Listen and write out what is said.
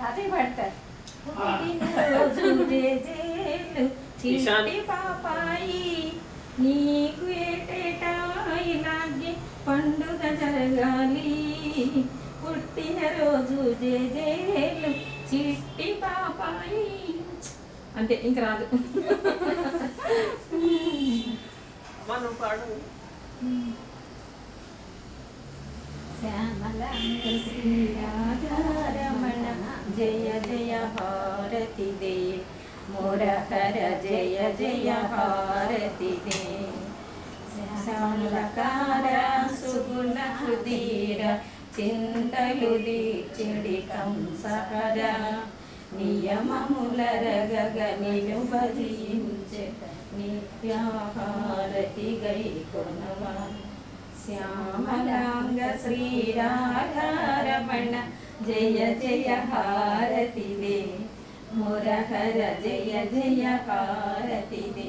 అదే పడతారు. చిట్టి పాపాయి నీకు ఏటేటా ఇలాగే పండుగ జరగాలి. పుట్టిన రోజు జేజేలు చిట్టి పాపాయి. అంతే, ఇంక రాదు. మనం పాడు. శ్యామలాంగ శ్రీరాధారమణ జయ జయ హారతి దే మురహర జయ జయ హారతి దే. శ్యామలకార సుగుణ హృదీర చింతలు దీర్చిడి కంసహర నియమముల రగగ నిలువజించె నిత్యాహారతి గై కొనవా. శ్యామలాంగ శ్రీరాధారమణ జయ జయ హారతి దే మురహర జయ జయ హారతి దే.